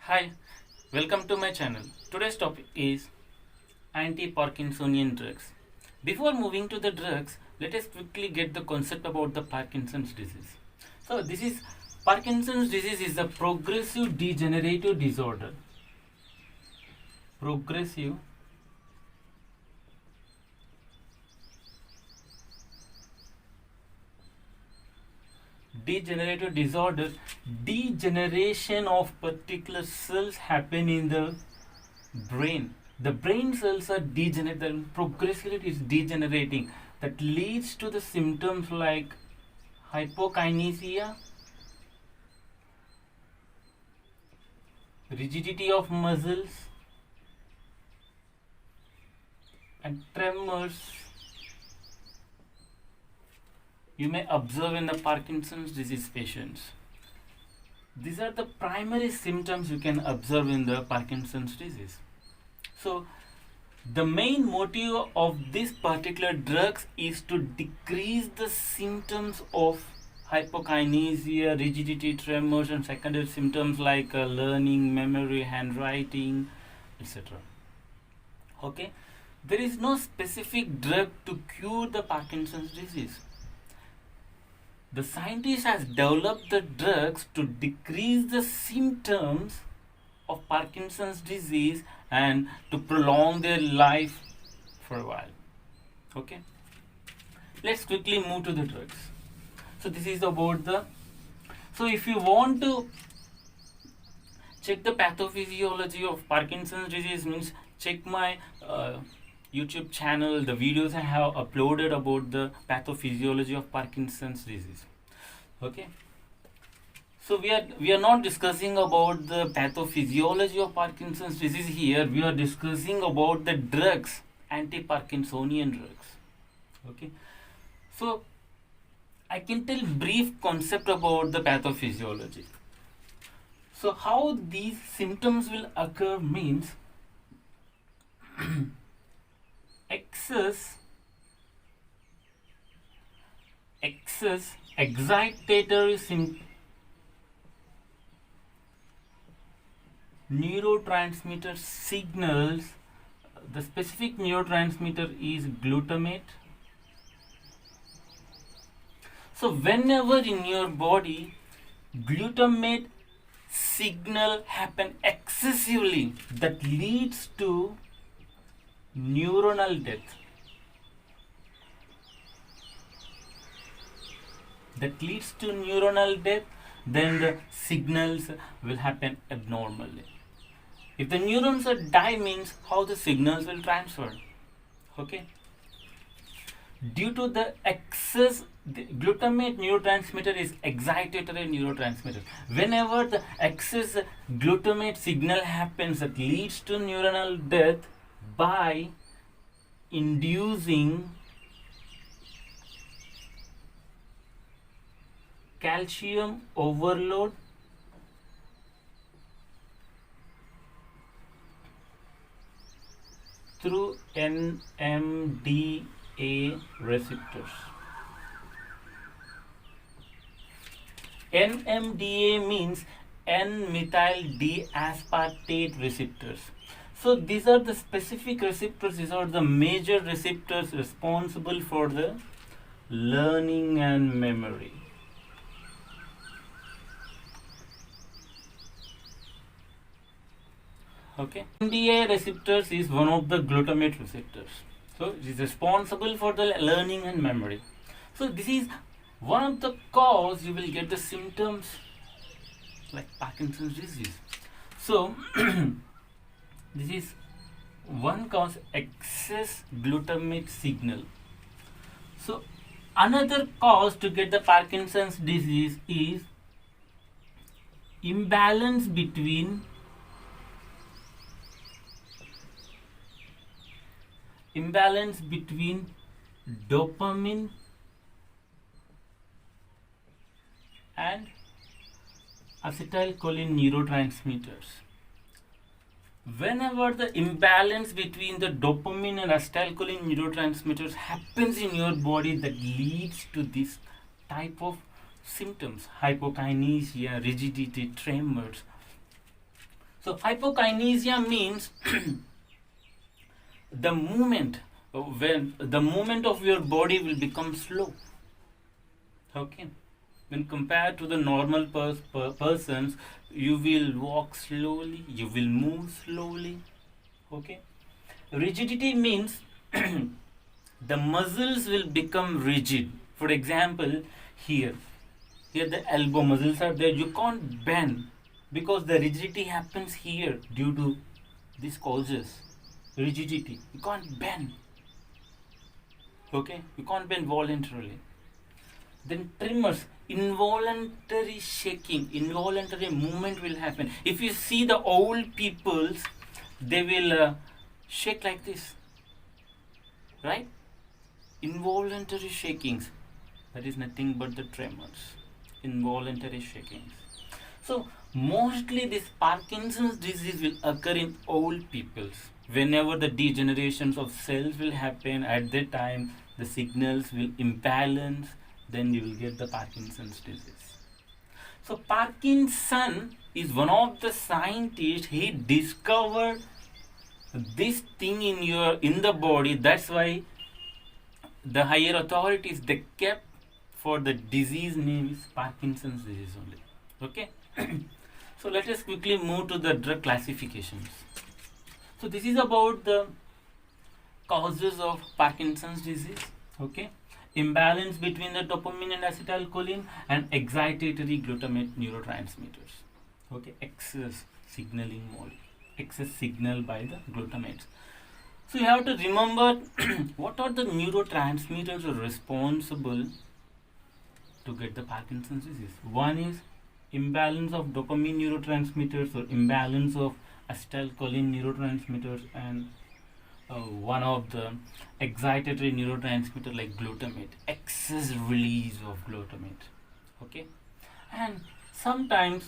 Hi, welcome to my channel. Today's topic is anti-Parkinsonian drugs. Before moving to the drugs, let us quickly get the concept about the Parkinson's disease. So, this is Parkinson's disease is a progressive degenerative disorder. Progressive degenerative disorder. Degeneration of particular cells happen in the brain. The brain cells are degenerating, progressively it is degenerating. That leads to the symptoms like hypokinesia, rigidity of muscles, and tremors. You may observe in the Parkinson's disease patients. These are the primary symptoms you can observe in the Parkinson's disease. So, the main motive of this particular drugs is to decrease the symptoms of hypokinesia, rigidity, tremors, and secondary symptoms like learning, memory, handwriting, etc. Okay, there is no specific drug to cure the Parkinson's disease. The scientist has developed the drugs to decrease the symptoms of Parkinson's disease and to prolong their life for a while. Okay, let's quickly move to the drugs. So this is about the, so if you want to check the pathophysiology of Parkinson's disease, means check my YouTube channel, the videos I have uploaded about the pathophysiology of Parkinson's disease. Okay, so we are not discussing about the pathophysiology of Parkinson's disease here. We are discussing about the drugs, anti-Parkinsonian drugs. Okay, so I can tell brief concept about the pathophysiology. So how these symptoms will occur means excess excitatory neurotransmitter signals. The specific neurotransmitter is glutamate. So whenever in your body glutamate signal happen excessively, that leads to neuronal death. Then the signals will happen abnormally. If the neurons are die, means how the signals will transfer. Okay, due to the excess, the glutamate neurotransmitter is excitatory neurotransmitter. Whenever the excess glutamate signal happens, that leads to neuronal death by inducing calcium overload through NMDA receptors. NMDA means N-methyl D-aspartate receptors. So these are the specific receptors, these are the major receptors responsible for the learning and memory. Okay, NMDA receptors is one of the glutamate receptors. So it is responsible for the learning and memory. So this is one of the cause you will get the symptoms like Parkinson's disease. So this is one cause, excess glutamate signal. So another cause to get the Parkinson's disease is imbalance between dopamine and acetylcholine neurotransmitters. Whenever the imbalance between the dopamine and acetylcholine neurotransmitters happens in your body, that leads to this type of symptoms: hypokinesia, rigidity, tremors. So hypokinesia means the movement when the movement of your body will become slow. Okay, when compared to the normal persons, you will walk slowly, you will move slowly. Okay, rigidity means the muscles will become rigid. For example, here the elbow muscles are there, you can't bend because the rigidity happens here due to this causes rigidity, you can't bend. Okay, you can't bend voluntarily. Then tremors, involuntary shaking, involuntary movement will happen. If you see the old peoples, they will shake like this, right? Involuntary shakings, that is nothing but the tremors, involuntary shakings. So mostly this Parkinson's disease will occur in old peoples. Whenever the degenerations of cells will happen, at that time the signals will imbalance, then you will get the Parkinson's disease. So Parkinson is one of the scientists, he discovered this thing in the body. That's why the higher authorities, they kept for the disease name is Parkinson's disease only. Okay. So let us quickly move to the drug classifications. So this is about the causes of Parkinson's disease. Okay, imbalance between the dopamine and acetylcholine and excitatory glutamate neurotransmitters. Okay, excess signaling molecule, excess signal by the glutamates. So you have to remember what are the neurotransmitters responsible to get the Parkinson's disease. One is imbalance of dopamine neurotransmitters or imbalance of acetylcholine neurotransmitters, and one of the excitatory neurotransmitter like glutamate, excess release of glutamate. Okay, and sometimes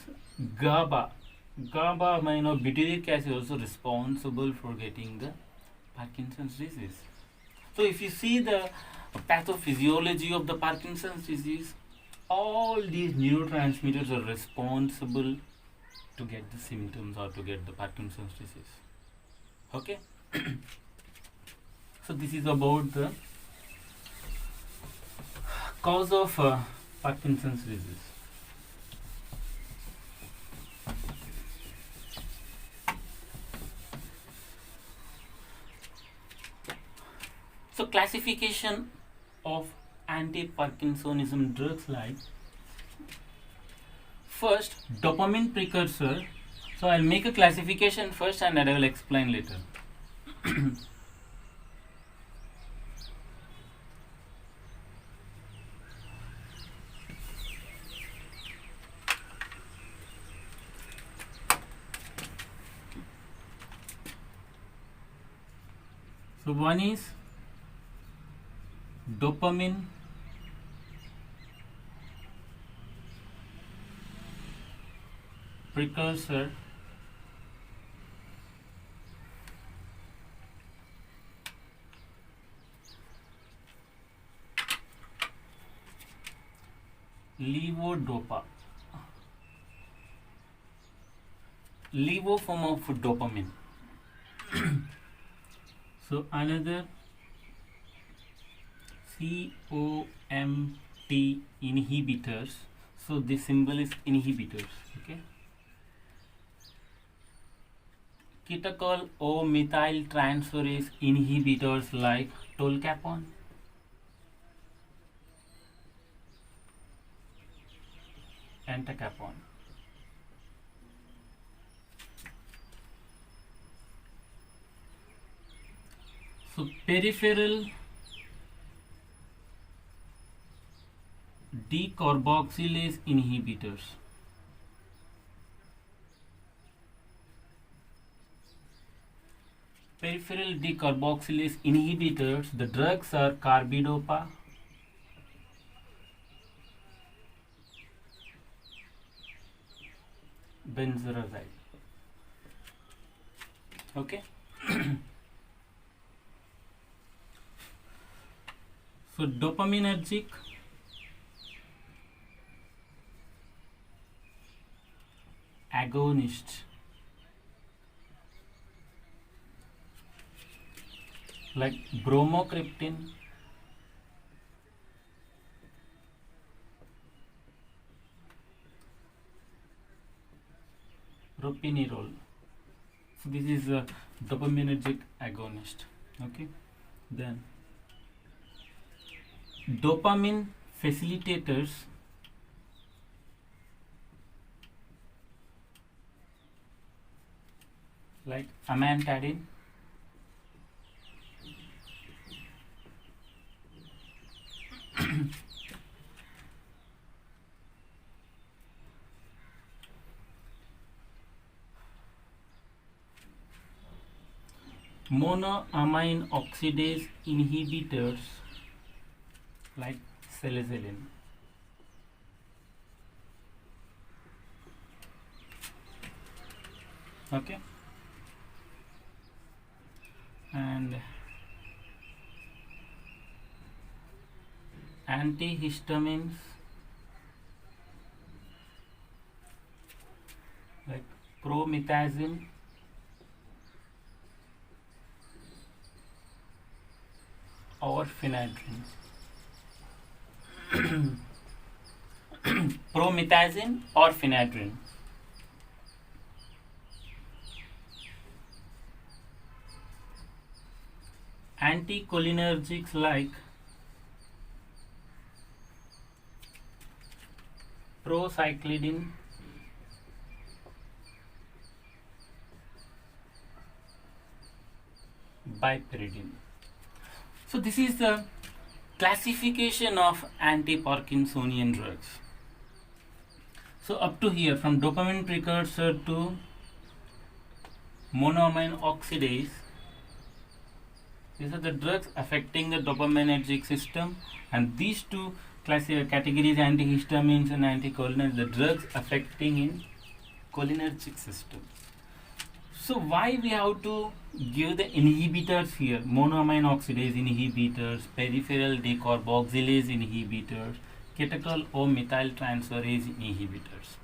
GABA, butyric acid also responsible for getting the Parkinson's disease. So if you see the pathophysiology of the Parkinson's disease, all these neurotransmitters are responsible to get the symptoms or to get the Parkinson's disease. Okay. So this is about the cause of Parkinson's disease. So classification of anti-Parkinsonism drugs like first dopamine precursor. So I'll make a classification first and I will explain later. So one is dopamine precursor, levodopa, levo form of dopamine. So another COMT inhibitors. So this symbol is inhibitors. Okay. Ketocol O methyl transferase inhibitors like tolcapone, entacapone. So peripheral decarboxylase inhibitors. Peripheral decarboxylase inhibitors, the drugs are carbidopa, benzerazide. Okay. So dopaminergic, agonist, like bromocriptine, ropinirole. So this is a dopaminergic agonist. Okay, then dopamine facilitators like amantadine, monoamine oxidase inhibitors like salicylic. Okay, and antihistamines like promethazine, or phenadrine. Promethazine or phenadrine. Anticholinergics like procyclidine, piperidine. So this is the classification of anti-Parkinsonian drugs. So up to here, from dopamine precursor to monoamine oxidase, these are the drugs affecting the dopaminergic system, and these two categories, antihistamines and anticholinergics, the drugs affecting in cholinergic system. So why we have to give the inhibitors here? Monoamine oxidase inhibitors, peripheral decarboxylase inhibitors, catechol or methyltransferase inhibitors.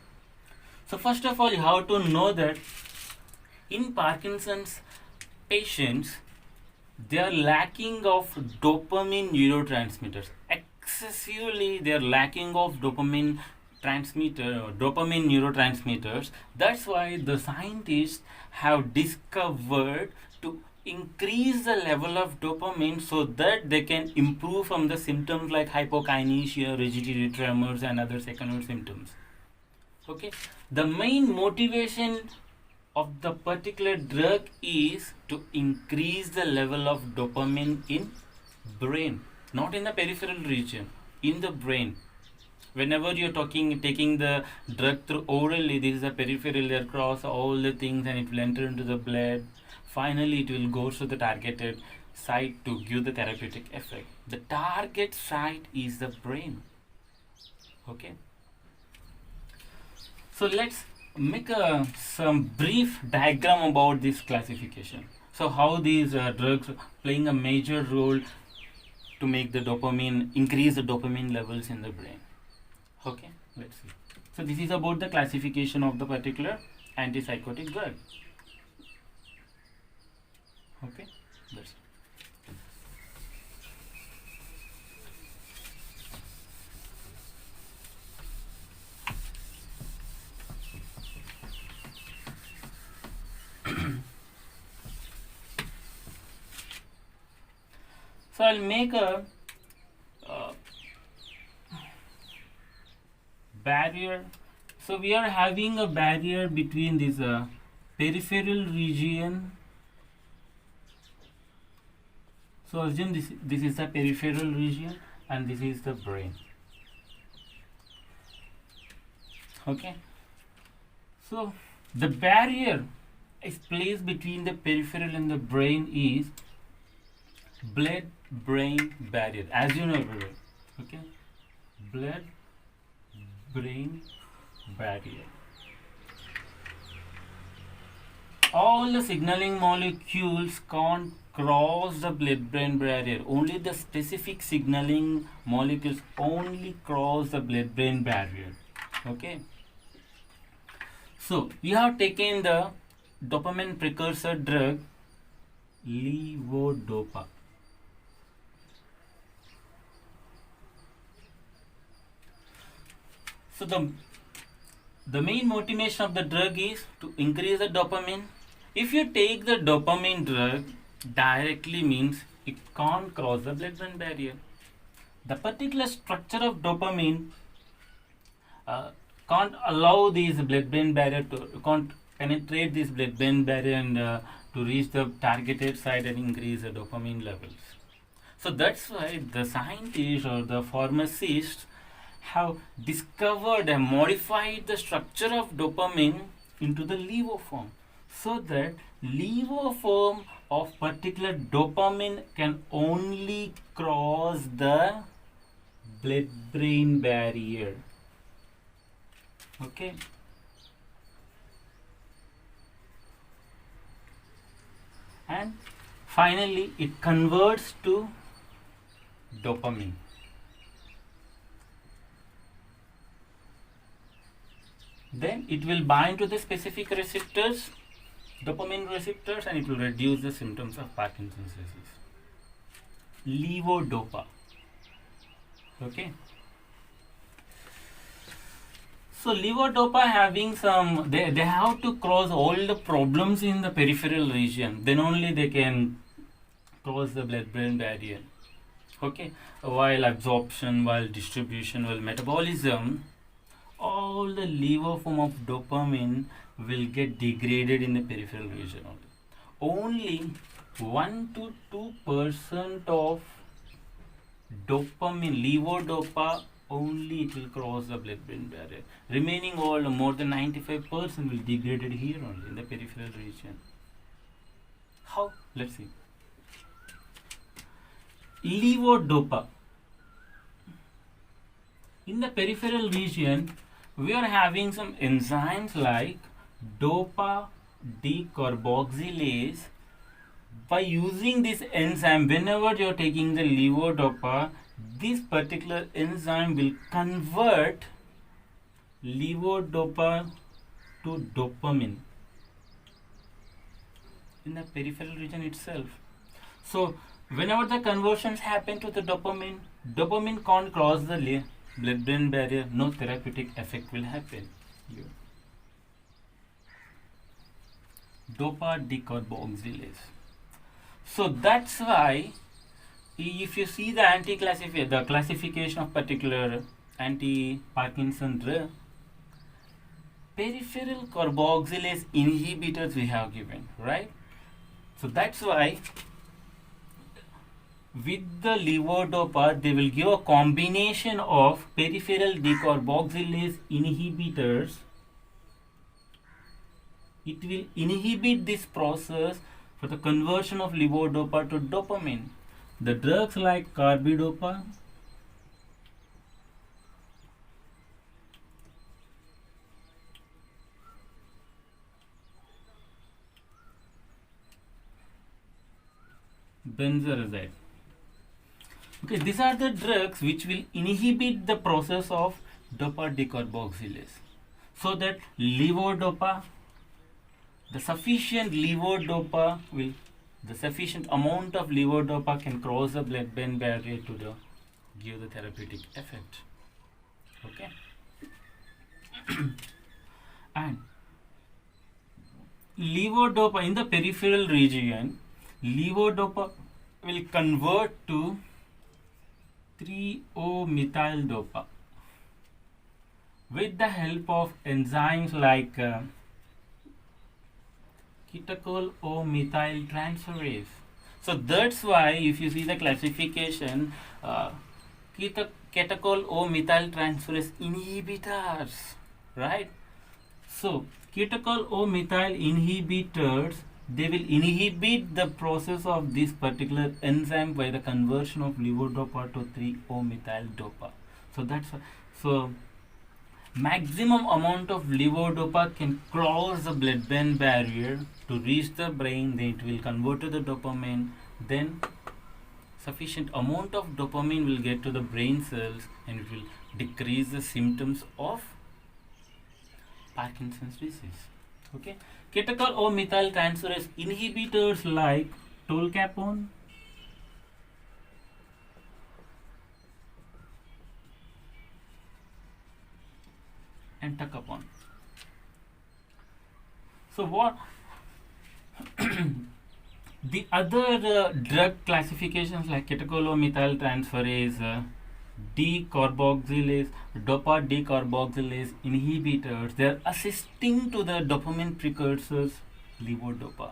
So first of all, you have to know that in Parkinson's patients, they are lacking of dopamine neurotransmitters. Excessively, they are lacking of dopamine neurotransmitters. That's why the scientists have discovered to increase the level of dopamine so that they can improve from the symptoms like hypokinesia, rigidity tremors, and other secondary symptoms. Okay, the main motivation of the particular drug is to increase the level of dopamine in brain, not in the peripheral region, in the brain. Whenever you're taking the drug through orally, this is a peripheral, across all the things, and it will enter into the blood. Finally, it will go to the targeted site to give the therapeutic effect. The target site is the brain. Okay. So let's make some brief diagram about this classification. So how these drugs playing a major role to make the dopamine, increase the dopamine levels in the brain. Okay, let's see. So this is about the classification of the particular antipsychotic drug. Okay, that's it. So I'll make a barrier. So we are having a barrier between this peripheral region. So assume this is the peripheral region and this is the brain. Okay. So the barrier is placed between the peripheral and the brain is blood-brain barrier, as you know everywhere. Okay, blood-brain barrier. All the signaling molecules can't cross the blood-brain barrier. Only the specific signaling molecules only cross the blood-brain barrier. Okay. So you have taken the dopamine precursor drug levodopa. So the main motivation of the drug is to increase the dopamine. If you take the dopamine drug directly, means it can't cross the blood-brain barrier. The particular structure of dopamine uh, can't allow these blood-brain barrier to can't penetrate this blood-brain barrier and to reach the targeted site and increase the dopamine levels. So that's why the scientists or the pharmacists have discovered and modified the structure of dopamine into the levo form, so that levo form of particular dopamine can only cross the blood brain barrier. Okay. And finally it converts to dopamine. Then it will bind to the specific receptors, dopamine receptors, and it will reduce the symptoms of Parkinson's disease. Levodopa. Okay. So levodopa having some, they have to cross all the problems in the peripheral region. Then only they can cross the blood-brain barrier. Okay. While absorption, while distribution, while metabolism, all the levo form of dopamine will get degraded in the peripheral region only. 1 to 2% of dopamine, levodopa, only it will cross the blood-brain barrier. Remaining all, more than 95% will degraded here only in the peripheral region. How? Let's see. Levodopa. In the peripheral region, we are having some enzymes like dopa decarboxylase. By using this enzyme, whenever you are taking the levodopa, this particular enzyme will convert levodopa to dopamine in the peripheral region itself. So whenever the conversions happen to the dopamine, dopamine can't cross the blood-brain barrier, no therapeutic effect will happen here. Dopa decarboxylase. So that's why, if you see the classification of particular anti-Parkinson drug, peripheral carboxylase inhibitors we have given, right? So that's why with the levodopa, they will give a combination of peripheral decarboxylase inhibitors. It will inhibit this process for the conversion of levodopa to dopamine. The drugs like carbidopa, benzerazide. Okay, these are the drugs which will inhibit the process of dopa decarboxylase, so that levodopa, the sufficient amount of levodopa can cross the blood-brain barrier to give the therapeutic effect. Okay. And levodopa in the peripheral region, levodopa will convert to 3-O-methyl-dopa with the help of enzymes like ketocol O-methyl transferase. So that's why if you see the classification, ketocol O-methyl transferase inhibitors, right? So ketocol O-methyl inhibitors, they will inhibit the process of this particular enzyme by the conversion of levodopa to 3-O-methyl-dopa. So that's why, so maximum amount of levodopa can cross the blood-brain barrier to reach the brain. Then it will convert to the dopamine. Then sufficient amount of dopamine will get to the brain cells, and it will decrease the symptoms of Parkinson's disease. Okay. Ketocol O-methyl transferase inhibitors like tolcapone, and tuck upon. So what the other drug classifications like catecholomethyltransferase, decarboxylase, dopa decarboxylase inhibitors, they are assisting to the dopamine precursors levodopa,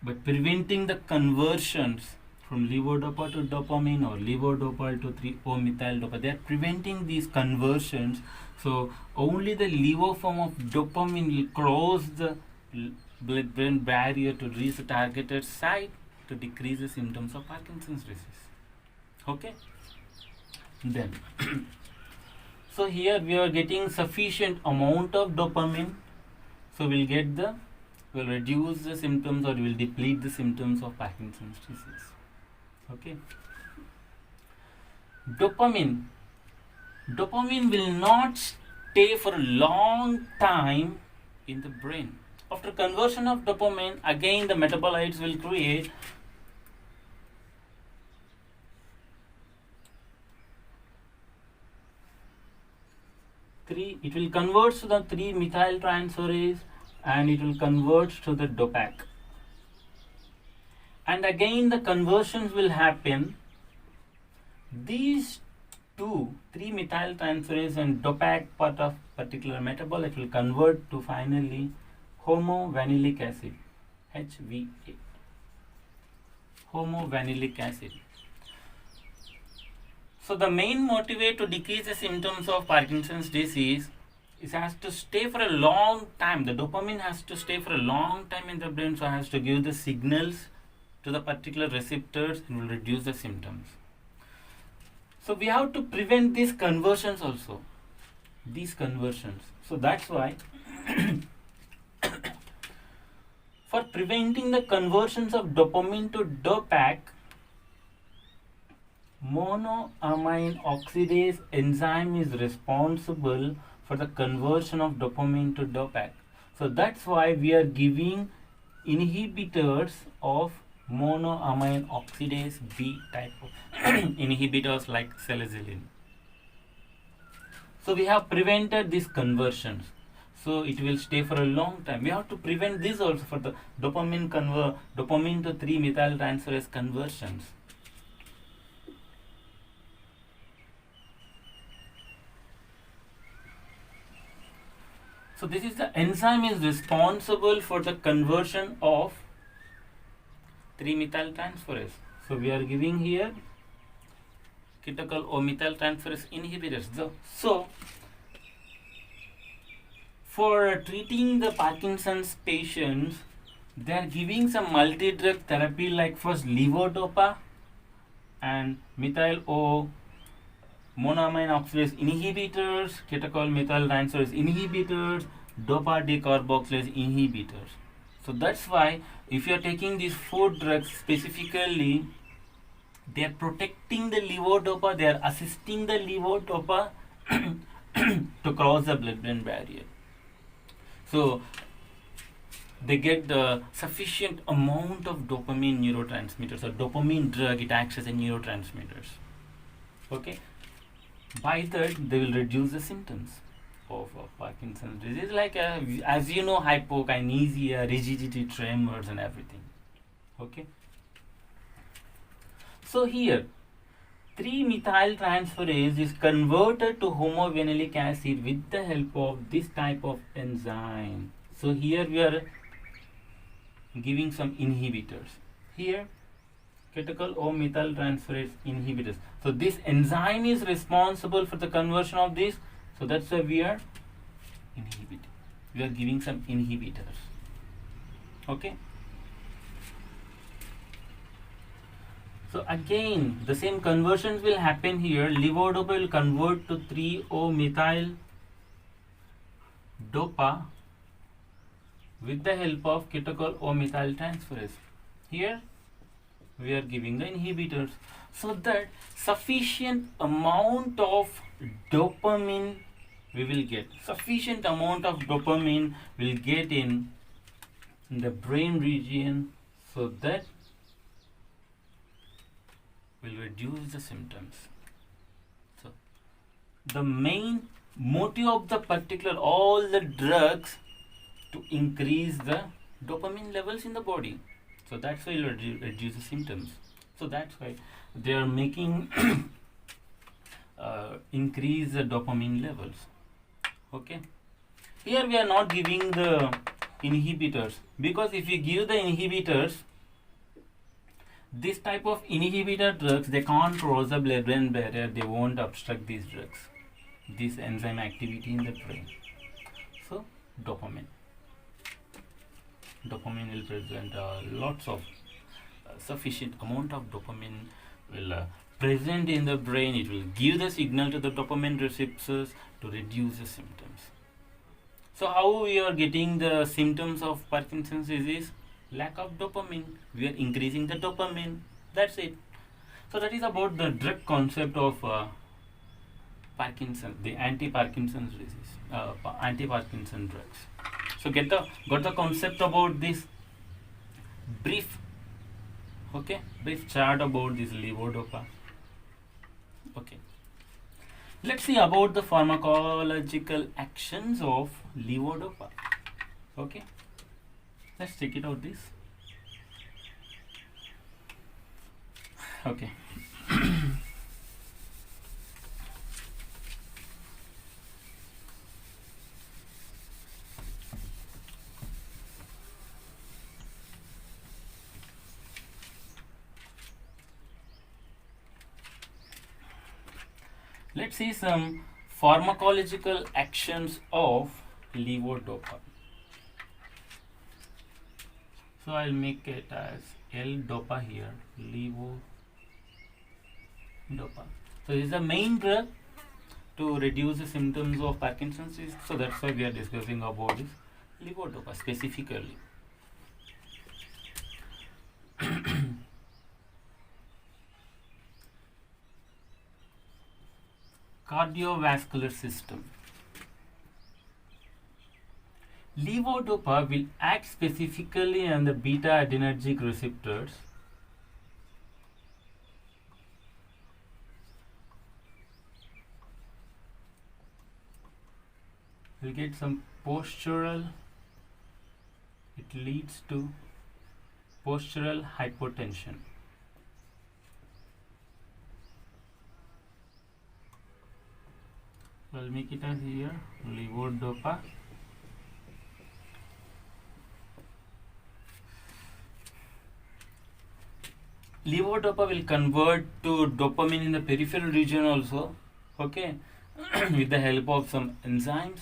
but preventing the conversions from levodopa to dopamine or levodopa to 3-O-methyl-dopa. They are preventing these conversions. So only the levo form of dopamine will cross the blood-brain barrier to reach the targeted site to decrease the symptoms of Parkinson's disease. Okay. Then, so here we are getting sufficient amount of dopamine. So we'll reduce the symptoms or will deplete the symptoms of Parkinson's disease. Okay. Dopamine will not stay for a long time in the brain. After conversion of dopamine, again the metabolites will create it will convert to the 3-methyltransferase and it will convert to the dopac. And again the conversions will happen. These two, 3-methyltransferase and dopac part of particular metabolite will convert to finally homovanillic acid, HVA. Homovanillic acid. So the main motivator to decrease the symptoms of Parkinson's disease is has to stay for a long time. The dopamine has to stay for a long time in the brain, so it has to give the signals to the particular receptors and will reduce the symptoms. So we have to prevent these conversions also. So that's why for preventing the conversions of dopamine to dopac, monoamine oxidase enzyme is responsible for the conversion of dopamine to dopac. So that's why we are giving inhibitors of monoamine oxidase B type of inhibitors like seleziline. So we have prevented these conversions. So it will stay for a long time. We have to prevent this also for the dopamine to 3-methyltransferase conversions. So this is the enzyme is responsible for the conversion of 3-methyltransferase. So we are giving here catechol-O-methyltransferase inhibitors. So for treating the Parkinson's patients, they are giving some multi-drug therapy like first levodopa and methyl-O monoamine oxidase inhibitors, catechol-methyltransferase inhibitors, dopa decarboxylase inhibitors. So that's why if you are taking these 4 drugs specifically, they are protecting the levodopa, they are assisting the levodopa to cross the blood-brain barrier. So they get the sufficient amount of dopamine neurotransmitters. So dopamine drug, it acts as a neurotransmitters. Okay. By that, they will reduce the symptoms of Parkinson's disease, like as you know, hypokinesia, rigidity, tremors, and everything. Okay. So here, 3-methyltransferase is converted to homovanillic acid with the help of this type of enzyme. So here we are giving some inhibitors. Here, catechol-O-methyltransferase inhibitors. So this enzyme is responsible for the conversion of this. So that's why we are inhibiting. We are giving some inhibitors. Okay. So again, the same conversions will happen here. Levodopa will convert to 3-O-methyl-dopa with the help of catechol-O-methyltransferase. Here we are giving the inhibitors so that sufficient amount of dopamine we will get. Sufficient amount of dopamine will get in the brain region so that will reduce the symptoms. So the main motive of the particular all the drugs to increase the dopamine levels in the body. So that's why you reduce the symptoms. So that's why they are making increase the dopamine levels. Okay. Here we are not giving the inhibitors, because if you give the inhibitors, this type of inhibitor drugs, they can't cross the blood-brain barrier. They won't obstruct these drugs, this enzyme activity in the brain. So dopamine will present lots of sufficient amount of dopamine will present in the brain. It will give the signal to the dopamine receptors to reduce the symptoms. So how we are getting the symptoms of Parkinson's disease? Lack of dopamine. We are increasing the dopamine. That's it. So that is about the drug concept of Parkinson, the anti-Parkinson's disease, anti-Parkinson drugs. So got the concept about this brief, okay, brief chart about this levodopa. Okay, let's see about the pharmacological actions of levodopa. Okay, let's check it out this. Okay. Let's see some pharmacological actions of levodopa. So I'll make it as L-dopa here, levodopa. So this is the main drug to reduce the symptoms of Parkinson's disease. So that's why we are discussing about this levodopa specifically. Cardiovascular system. Levodopa will act specifically on the beta adrenergic receptors we'll get some postural, it leads to postural hypotension. I'll make it as here levodopa. Levodopa will convert to dopamine in the peripheral region also, okay, with the help of some enzymes,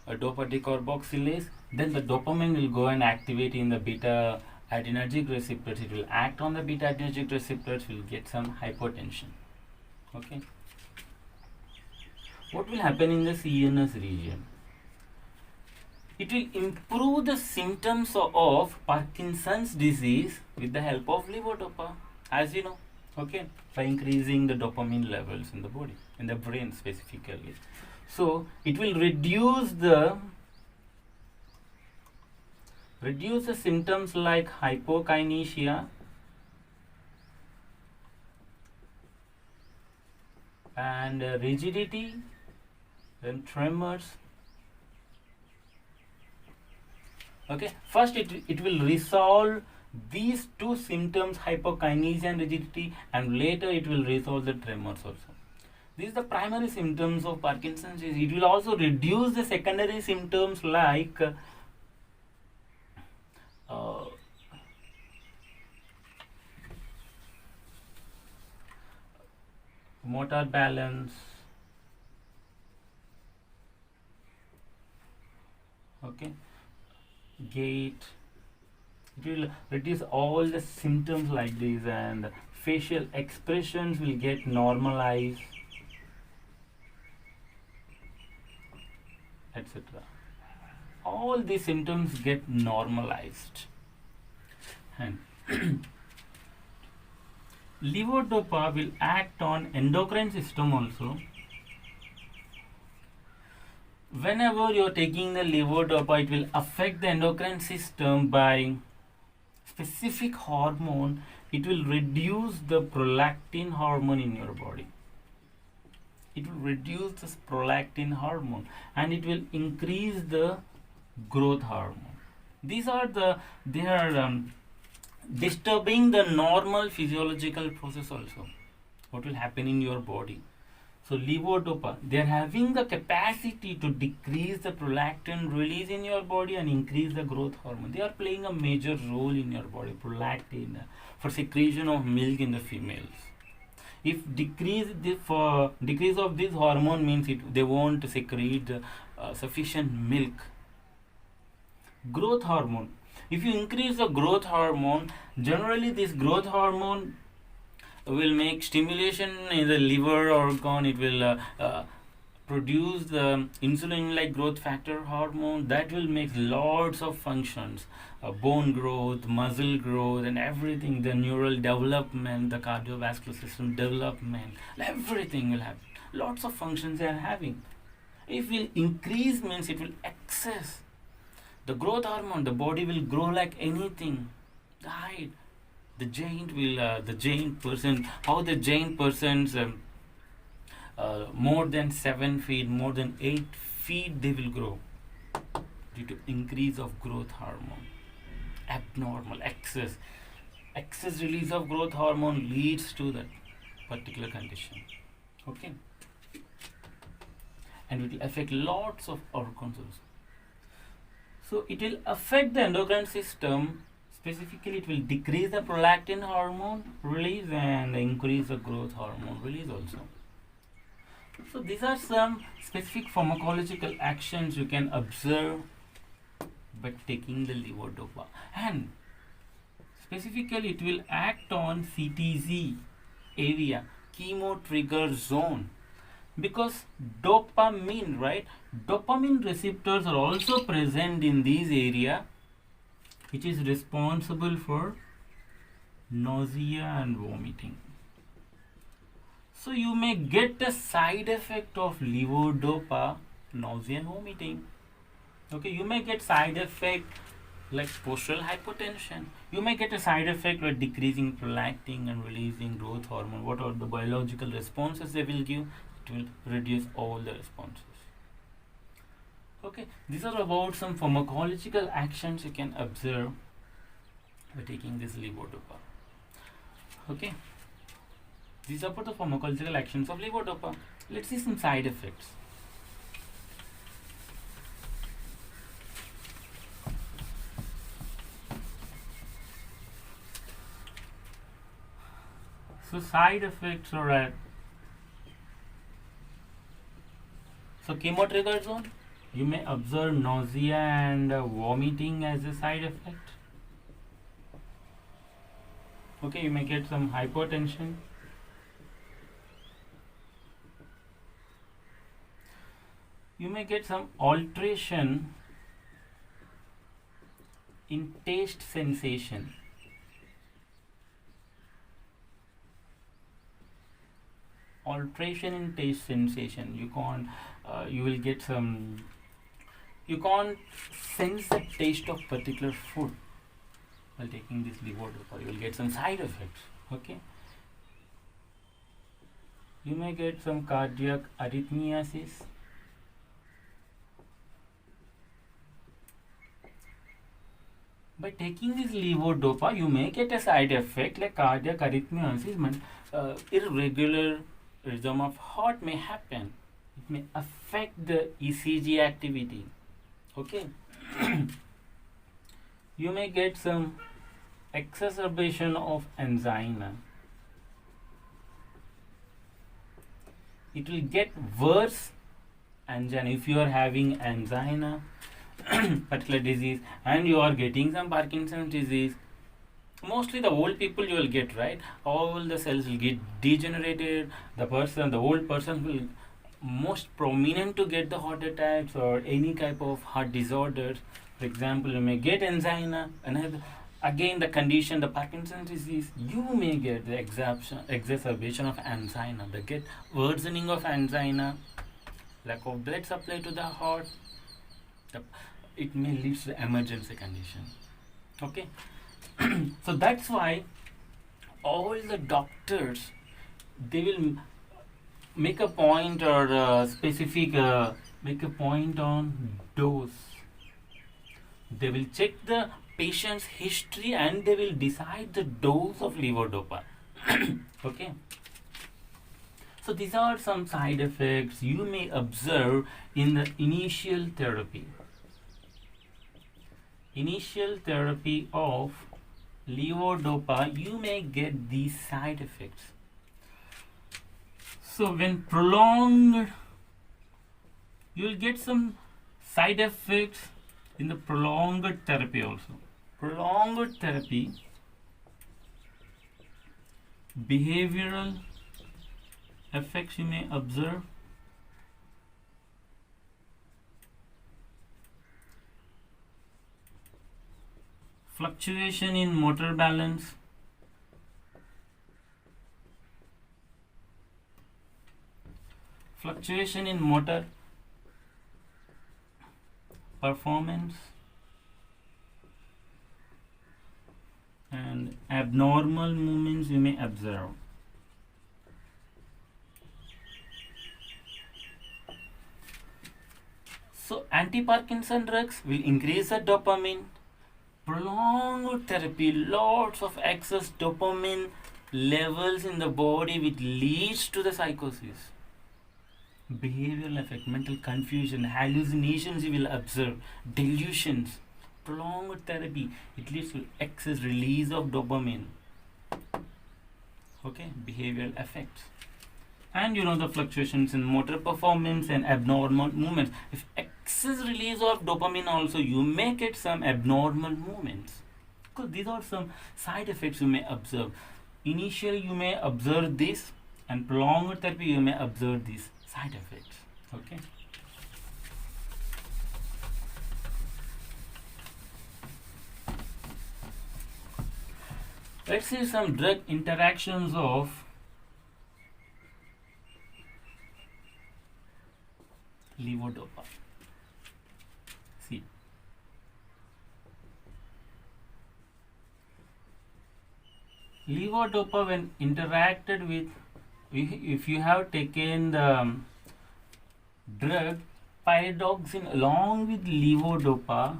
a dopa decarboxylase. Then the dopamine will go and activate in the beta adrenergic receptors. It will act on the beta adrenergic receptors, will get some hypotension. Okay. What will happen in the CNS region? It will improve the symptoms of Parkinson's disease with the help of levodopa, as you know, okay, by increasing the dopamine levels in the body, in the brain specifically. So it will reduce the symptoms like hypokinesia and rigidity, then tremors. Okay, first it will resolve these two symptoms, hypokinesia and rigidity, and later it will resolve the tremors also. These are the primary symptoms of Parkinson's disease. It will also reduce the secondary symptoms like motor balance, okay, gait. It will reduce all the symptoms like this, and facial expressions will get normalized, etc. All these symptoms get normalized. And levodopa will act on endocrine system also. Whenever you are taking the levodopa, it will affect the endocrine system by specific hormone. It will reduce the prolactin hormone in your body. it will reduce the prolactin hormone, and it will increase the growth hormone. These are they are disturbing the normal physiological process also. What will happen in your body? So levodopa, they are having the capacity to decrease the prolactin release in your body and increase the growth hormone. They are playing a major role in your body, prolactin, for secretion of milk in the females. If decrease of this hormone means they won't secrete sufficient milk. Growth hormone, if you increase the growth hormone, generally this growth hormone will make stimulation in the liver organ. It will produce the insulin like growth factor hormone that will make lots of functions, bone growth, muscle growth, and everything, the neural development, the cardiovascular system development, everything will happen. Lots of functions they are having. If will increase means it will excess the growth hormone, the body will grow like anything. The height, the giant person, how the giant persons more than 7 feet, more than 8 feet they will grow due to increase of growth hormone. Abnormal excess release of growth hormone leads to that particular condition. Okay, and it will affect lots of organs also. So it will affect the endocrine system. Specifically, it will decrease the prolactin hormone release and increase the growth hormone release also. So these are some specific pharmacological actions you can observe by taking the levodopa. And specifically, it will act on CTZ area, chemo trigger zone, because dopamine, right? Dopamine receptors are also present in this area, which is responsible for nausea and vomiting. So you may get the side effect of levodopa, nausea and vomiting. Okay, you may get side effect like postural hypotension. You may get a side effect like decreasing prolactin and releasing growth hormone. What are the biological responses they will give? It will reduce all the responses. Okay, these are about some pharmacological actions you can observe by taking this levodopa. Okay, these are for the pharmacological actions of levodopa. Let's see some side effects. So side effects are at chemo trigger zone. You may observe nausea and vomiting as a side effect. Okay, you may get some hypertension. You may get some alteration in taste sensation. Alteration in taste sensation. You will get some. You can't sense the taste of particular food while taking this levodopa. You will get some side effects. Okay. You may get some cardiac arrhythmias. By taking this levodopa, you may get a side effect like cardiac arrhythmias. Irregular rhythm of heart may happen. It may affect the ECG activity. Okay. You may get some exacerbation of angina. It will get worse angina if you are having angina, particular disease, and you are getting some Parkinson's disease. Mostly the old people you will get, right? All the cells will get degenerated. The old person will most prominent to get the heart attacks or any type of heart disorders. For example, you may get angina, and again the condition, the Parkinson's disease, you may get the exacerbation of angina, the get worsening of angina, lack of blood supply to the heart. It may lead to the emergency condition. Okay. So that's why all the doctors, they will make a point or specific make a point on dose. They will check the patient's history and they will decide the dose of levodopa. Okay, so these are some side effects you may observe in the initial therapy. Initial therapy of levodopa, you may get these side effects. So when prolonged, you will get some side effects in the prolonged therapy also. Prolonged therapy, behavioral effects you may observe. Fluctuation in motor balance, fluctuation in motor performance, and abnormal movements you may observe. So anti-Parkinson drugs will increase the dopamine. Prolonged therapy, lots of excess dopamine levels in the body, which leads to the psychosis. Behavioral effect, mental confusion, hallucinations you will observe, delusions. Prolonged therapy, it leads to excess release of dopamine. Okay, behavioral effects. And the fluctuations in motor performance and abnormal movements. If excess release of dopamine also, you may get some abnormal movements. Because these are some side effects you may observe. Initially you may observe this, and prolonged therapy you may observe these side effects. Okay. Let's see some drug interactions of levodopa. See, levodopa when interacted with, if you have taken the drug pyridoxine along with levodopa,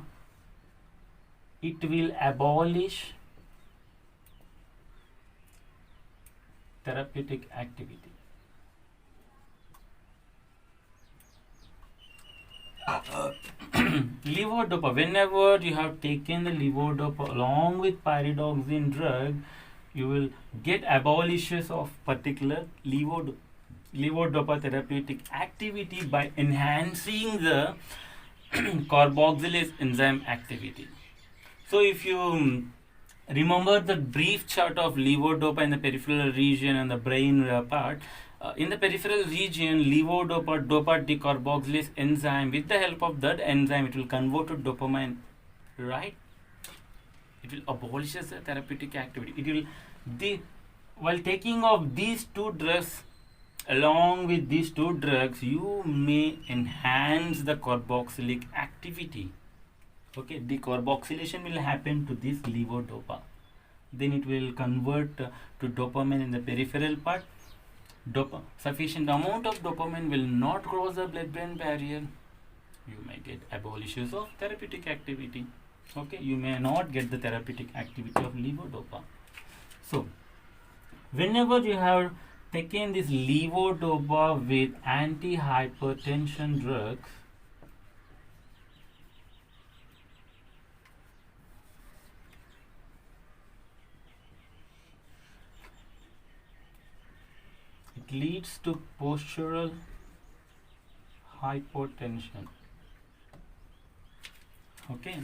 it will abolish therapeutic activity. Levodopa, whenever you have taken the levodopa along with pyridoxine drug, you will get abolition of particular levodopa therapeutic activity by enhancing the carboxylase enzyme activity. So if you remember the brief chart of levodopa in the peripheral region and the brain part, in the peripheral region, levodopa dopa decarboxylase enzyme, with the help of that enzyme, it will convert to dopamine, right? It will abolish the therapeutic activity. It will, while taking of these two drugs, along with these two drugs, you may enhance the carboxylic activity. Okay, decarboxylation will happen to this levodopa. Then it will convert to dopamine in the peripheral part. Sufficient amount of dopamine will not cross the blood-brain barrier. You may get abolitions of therapeutic activity. Okay, you may not get the therapeutic activity of levodopa. So, whenever you have taken this levodopa with anti-hypertension drugs, it leads to postural hypotension. Okay.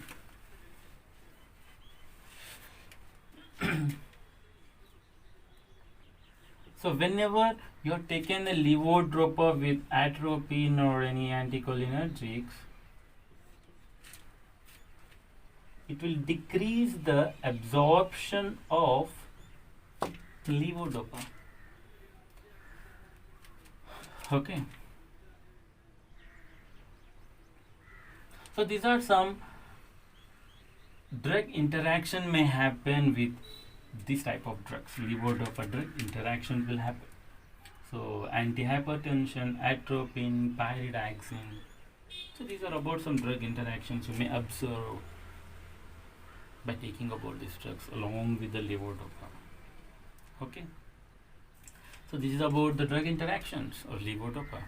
So whenever you have taken the levodopa with atropine or any anticholinergics, it will decrease the absorption of levodopa. Okay. So these are some drug interaction may happen with this type of drugs. Levodopa drug interaction will happen. So antihypertension, atropine, pyridoxine. So these are about some drug interactions you may observe by taking about these drugs along with the levodopa. Okay. So this is about the drug interactions of levodopa.